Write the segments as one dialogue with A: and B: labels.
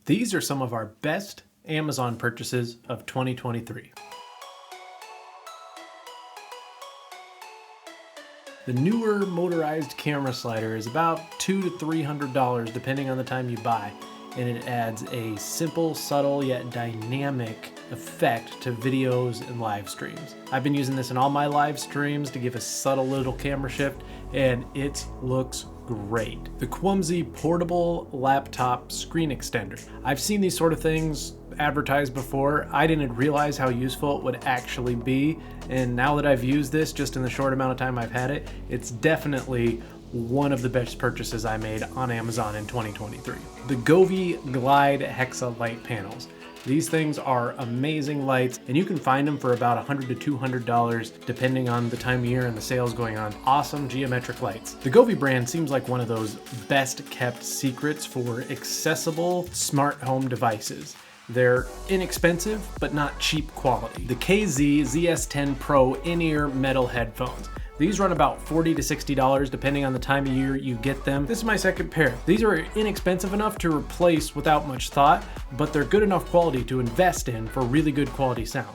A: These are some of our best Amazon purchases of 2023. The Neewer motorized camera slider is about $200 to $300 depending on the time you buy, and it adds a simple, subtle, yet dynamic effect to videos and live streams. I've been using this in all my live streams to give a subtle little camera shift, and it looks great. The Kwumsy portable laptop screen extender. I've seen these sort of things advertised before. I didn't realize how useful it would actually be, and now that I've used this just in the short amount of time I've had it, it's definitely one of the best purchases I made on Amazon in 2023. The Govee Glide Hexa light panels. These things are amazing lights, and you can find them for about $100 to $200 depending on the time of year and the sales going on. Awesome geometric lights. The Govee brand seems like one of those best kept secrets for accessible smart home devices. They're inexpensive, but not cheap quality. The KZ ZS10 Pro in-ear metal headphones. These run about $40 to $60 depending on the time of year you get them. This is my second pair. These are inexpensive enough to replace without much thought, but they're good enough quality to invest in for really good quality sound.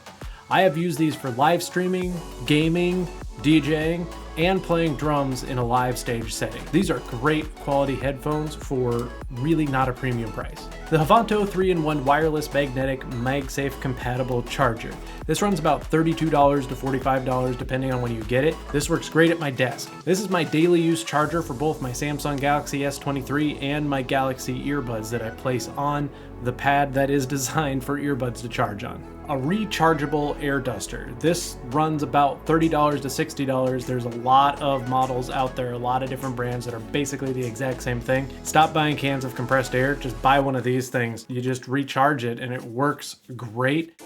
A: I have used these for live streaming, gaming, DJing, and playing drums in a live stage setting. These are great quality headphones for really not a premium price. The Hevanto 3-in-1 wireless magnetic MagSafe compatible charger. This runs about $32 to $45 depending on when you get it. This works great at my desk. This is my daily use charger for both my Samsung Galaxy S23 and my Galaxy earbuds that I place on the pad that is designed for earbuds to charge on. A rechargeable air duster. This runs about $30 to $60. There's a lot of models out there, a lot of different brands that are basically the exact same thing. Stop buying cans of compressed air, just buy one of these things. You just recharge it and it works great.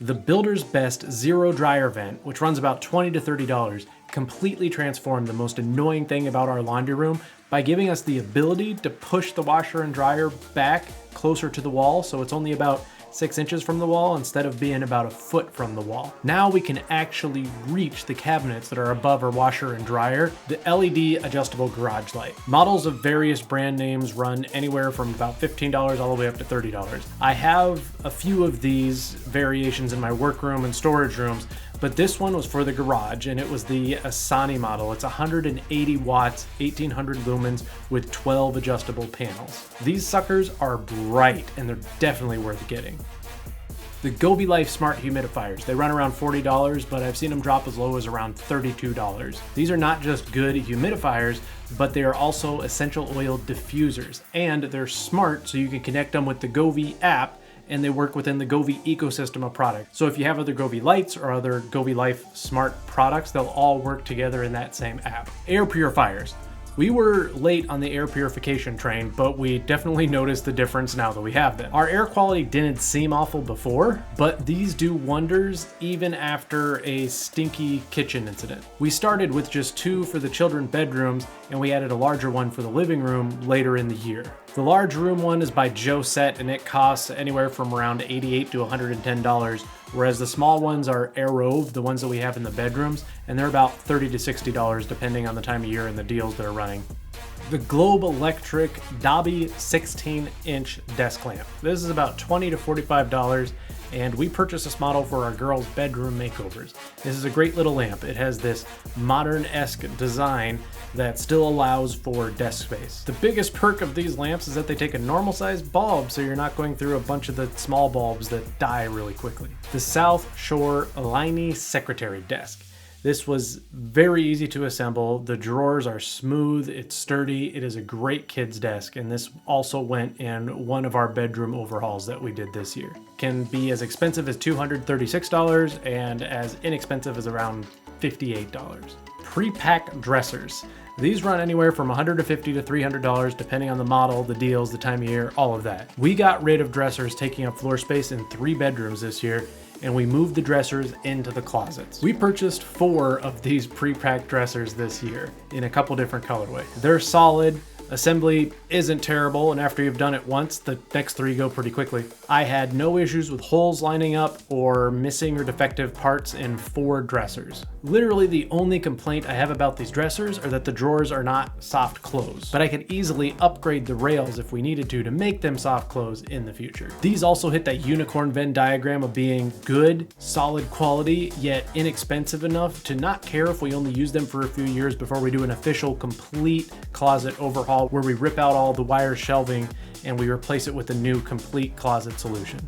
A: The Builder's Best Zero Dryer Vent, which runs about $20 to $30, completely transformed the most annoying thing about our laundry room by giving us the ability to push the washer and dryer back closer to the wall, so it's only about 6 inches from the wall instead of being about a foot from the wall. Now we can actually reach the cabinets that are above our washer and dryer. The LED adjustable garage light. Models of various brand names run anywhere from about $15 all the way up to $30. I have a few of these variations in my workroom and storage rooms, but this one was for the garage, and it was the Asani model. It's 180 watts, 1800 lumens with 12 adjustable panels. These suckers are bright, and they're definitely worth getting. The Govee Life Smart Humidifiers. They run around $40, but I've seen them drop as low as around $32. These are not just good humidifiers, but they are also essential oil diffusers, and they're smart, so you can connect them with the Govee app, and they work within the Govee ecosystem of products. So if you have other Govee lights or other Govee Life smart products, they'll all work together in that same app. Air purifiers. We were late on the air purification train, but we definitely noticed the difference now that we have them. Our air quality didn't seem awful before, but these do wonders even after a stinky kitchen incident. We started with just 2 for the children's bedrooms, and we added a larger one for the living room later in the year. The large room one is by Joe Set, and it costs anywhere from around $88 to $110, whereas the small ones are Aerove, the ones that we have in the bedrooms, and they're about $30 to $60 depending on the time of year and the deals that are running. The Globe Electric Dobby 16-inch desk lamp. This is about $20 to $45, and we purchased this model for our girls' bedroom makeovers. This is a great little lamp. It has this modern-esque design that still allows for desk space. The biggest perk of these lamps is that they take a normal-sized bulb, so you're not going through a bunch of the small bulbs that die really quickly. The South Shore Liney Secretary Desk. This was very easy to assemble. The drawers are smooth, it's sturdy, it is a great kid's desk, and this also went in one of our bedroom overhauls that we did this year. Can be as expensive as $236 and as inexpensive as around $58. Prepac Dressers. These run anywhere from $150 to $300 depending on the model, the deals, the time of year, all of that. We got rid of dressers taking up floor space in 3 bedrooms this year, and we moved the dressers into the closets. We purchased 4 of these Prepac dressers this year in a couple different colorways. They're solid, Assembly isn't terrible, and after you've done it once, the next 3 go pretty quickly. I had no issues with holes lining up or missing or defective parts in 4 dressers. Literally the only complaint I have about these dressers are that the drawers are not soft close, but I could easily upgrade the rails if we needed to make them soft close in the future. These also hit that unicorn Venn diagram of being good, solid quality, yet inexpensive enough to not care if we only use them for a few years before we do an official complete closet overhaul where we rip out all the wire shelving and we replace it with a new complete closet solution.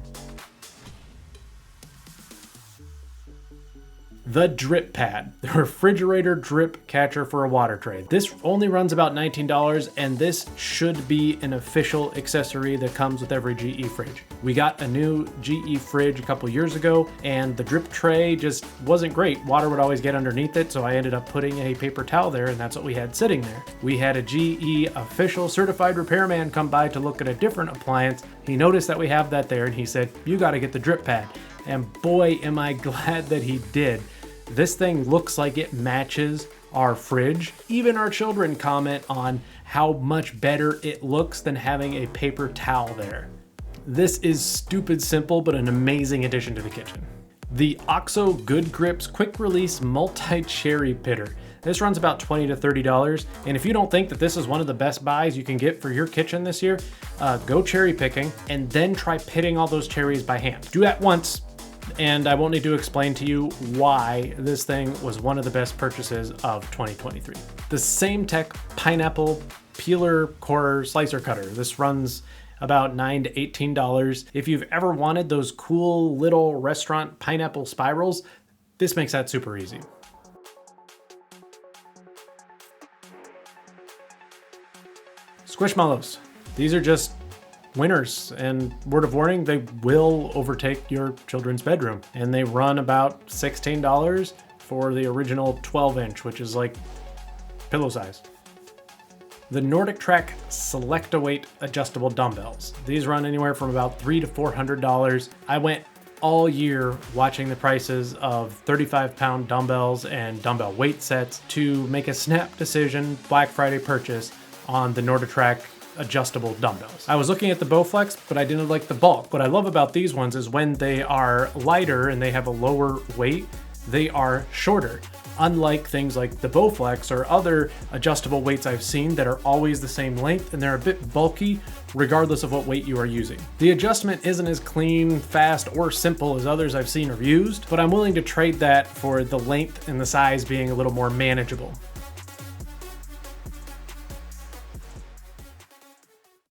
A: The drip pad, the refrigerator drip catcher for a water tray. This only runs about $19, and this should be an official accessory that comes with every GE fridge. We got a new GE fridge a couple years ago, and the drip tray just wasn't great. Water would always get underneath it, so I ended up putting a paper towel there, and that's what we had sitting there. We had a GE official certified repairman come by to look at a different appliance. He noticed that we have that there, and he said, "You gotta get the drip pad." And boy, am I glad that he did. This thing looks like it matches our fridge. Even our children comment on how much better it looks than having a paper towel there. This is stupid simple, but an amazing addition to the kitchen. The OXO Good Grips Quick Release Multi-Cherry Pitter. This runs about $20 to $30, and if you don't think that this is one of the best buys you can get for your kitchen this year, go cherry picking and then try pitting all those cherries by hand. Do that once, and I won't need to explain to you why this thing was one of the best purchases of 2023. The SameTech Pineapple Peeler Core Slicer Cutter. This runs about $9 to $18. If you've ever wanted those cool little restaurant pineapple spirals, this makes that super easy. Squishmallows. These are just winners, and word of warning, they will overtake your children's bedroom, and they run about $16 for the original 12-inch, which is like pillow size. The NordicTrack Select-A-Weight Adjustable Dumbbells. These run anywhere from about $300 to $400. I went all year watching the prices of 35-pound dumbbells and dumbbell weight sets to make a snap decision Black Friday purchase on the NordicTrack adjustable dumbbells. I was looking at the Bowflex, but I didn't like the bulk. What I love about these ones is when they are lighter and they have a lower weight, they are shorter. Unlike things like the Bowflex or other adjustable weights I've seen that are always the same length, and they're a bit bulky regardless of what weight you are using. The adjustment isn't as clean, fast, or simple as others I've seen or used, but I'm willing to trade that for the length and the size being a little more manageable.